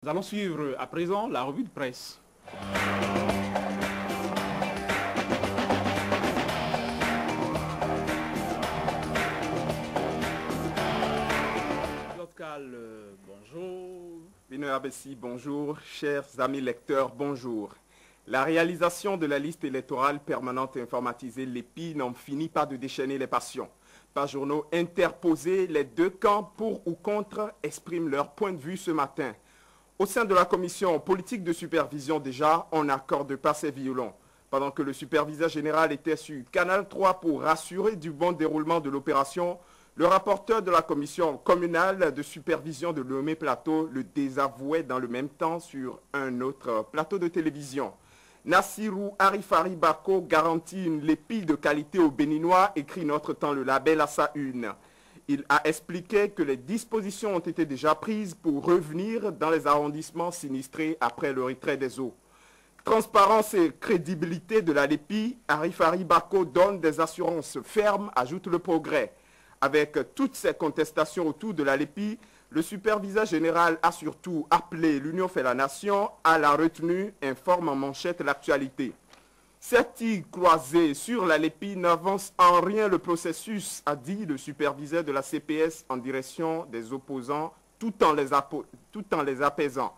Nous allons suivre à présent la revue de presse. Bonjour. Bino Abessi, bonjour. Chers amis lecteurs, bonjour. La réalisation de la liste électorale permanente informatisée, l'EPI, n'en finit pas de déchaîner les passions. Par journaux interposés, les deux camps, pour ou contre, expriment leur point de vue ce matin. Au sein de la commission politique de supervision déjà, on n'accorde pas ses violons. Pendant que le superviseur général était sur Canal 3 pour rassurer du bon déroulement de l'opération, le rapporteur de la commission communale de supervision de Lomé-Plateau le désavouait dans le même temps sur un autre plateau de télévision. Nassirou Arifari Bako garantit une LEPI de qualité aux Béninois, écrit Notre Temps le label à sa une. Il a expliqué que les dispositions ont été déjà prises pour revenir dans les arrondissements sinistrés après le retrait des eaux. Transparence et crédibilité de la LEPI, Arifari Bako donne des assurances fermes, ajoute le Progrès. Avec toutes ces contestations autour de la LEPI, le superviseur général a surtout appelé l'Union fait la nation à la retenue, informe en manchette l'actualité. Cette île croisée sur la LEPI n'avance en rien le processus, a dit le superviseur de la CPS en direction des opposants, tout en les apaisant.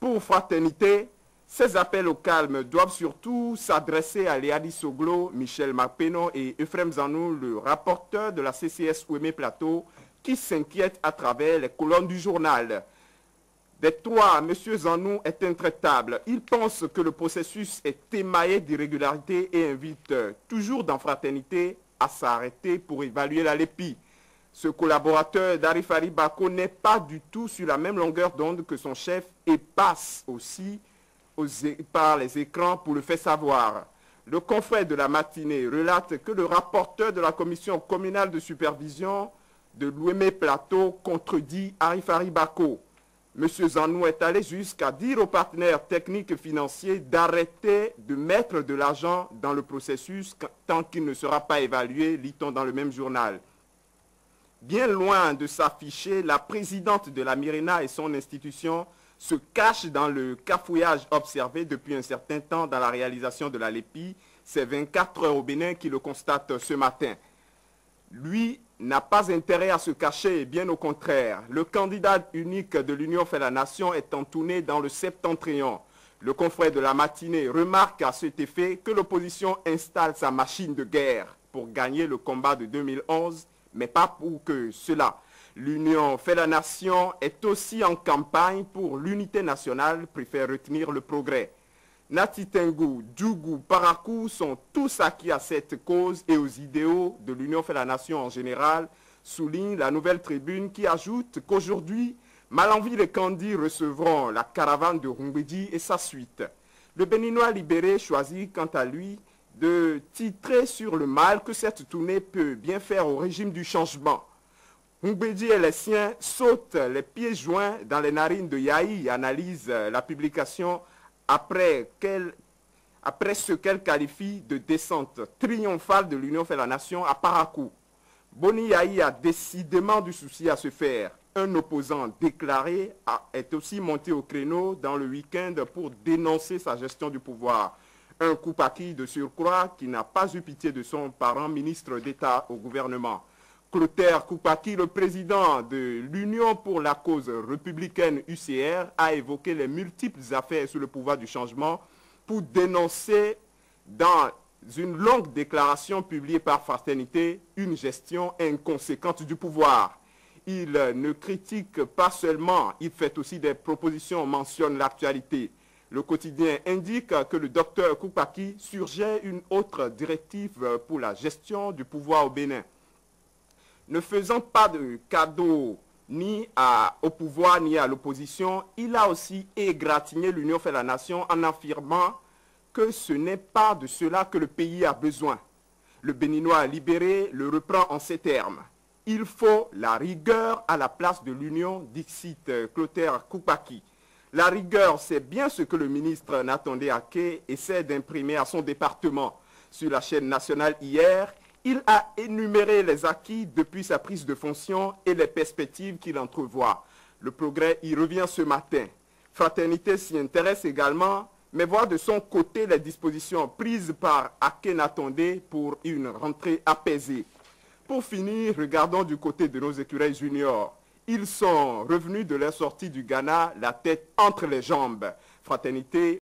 Pour fraternité, ces appels au calme doivent surtout s'adresser à Léadi Soglo, Michel Mapeno et Euphrem Zanou, le rapporteur de la CCS Ouémé-Plateau, qui s'inquiète à travers les colonnes du journal. Des trois, M. Zanou est intraitable. Il pense que le processus est émaillé d'irrégularités et invite, toujours dans fraternité, à s'arrêter pour évaluer la LEPI. Ce collaborateur d'Arifari Bako n'est pas du tout sur la même longueur d'onde que son chef et passe aussi par les écrans pour le faire savoir. Le confrère de la matinée relate que le rapporteur de la commission communale de supervision de Lomé-Plateau contredit Arifari Bako. M. Zanou est allé jusqu'à dire aux partenaires techniques et financiers d'arrêter de mettre de l'argent dans le processus tant qu'il ne sera pas évalué, lit-on dans le même journal. Bien loin de s'afficher, la présidente de la Mirena et son institution se cachent dans le cafouillage observé depuis un certain temps dans la réalisation de la LEPI. C'est 24 heures au Bénin qui le constate ce matin. Lui n'a pas intérêt à se cacher, bien au contraire. Le candidat unique de l'Union fait la nation est entourné dans le septentrion. Le confrère de la matinée remarque à cet effet que l'opposition installe sa machine de guerre pour gagner le combat de 2011, mais pas pour que cela. L'Union fait la nation est aussi en campagne pour l'unité nationale, préfère retenir le Progrès. Nati Tengu, Djougou, Parakou sont tous acquis à cette cause et aux idéaux de l'Union fait la nation en général, souligne la Nouvelle Tribune qui ajoute qu'aujourd'hui, Malanville et Kandi recevront la caravane de Rumbedi et sa suite. Le Béninois libéré choisit quant à lui de titrer sur le mal que cette tournée peut bien faire au régime du changement. Rumbedi et les siens sautent les pieds joints dans les narines de Yahi, analyse la publication après ce qu'elle qualifie de descente triomphale de l'Union fait la nation à Parakou. Boni Yahi a décidément du souci à se faire. Un opposant déclaré est aussi monté au créneau dans le week-end pour dénoncer sa gestion du pouvoir. Un Koupaki de surcroît qui n'a pas eu pitié de son parent ministre d'État au gouvernement. Clotaire Koupaki, le président de l'Union pour la cause républicaine UCR, a évoqué les multiples affaires sous le pouvoir du changement pour dénoncer dans une longue déclaration publiée par Fraternité une gestion inconséquente du pouvoir. Il ne critique pas seulement, il fait aussi des propositions, mentionne l'actualité. Le quotidien indique que le docteur Koupaki surgit une autre directive pour la gestion du pouvoir au Bénin. Ne faisant pas de cadeau ni au pouvoir ni à l'opposition, il a aussi égratigné l'Union fait la nation en affirmant que ce n'est pas de cela que le pays a besoin. Le Béninois libéré le reprend en ces termes. Il faut la rigueur à la place de l'Union, dixit Clotaire Koupaki. La rigueur, c'est bien ce que le ministre Nathan Ake essaie d'imprimer à son département. Sur la chaîne nationale hier, il a énuméré les acquis depuis sa prise de fonction et les perspectives qu'il entrevoit. Le Progrès y revient ce matin. Fraternité s'y intéresse également, mais voit de son côté les dispositions prises par Akhenatonde pour une rentrée apaisée. Pour finir, regardons du côté de nos écureuils juniors. Ils sont revenus de leur sortie du Ghana, la tête entre les jambes. Fraternité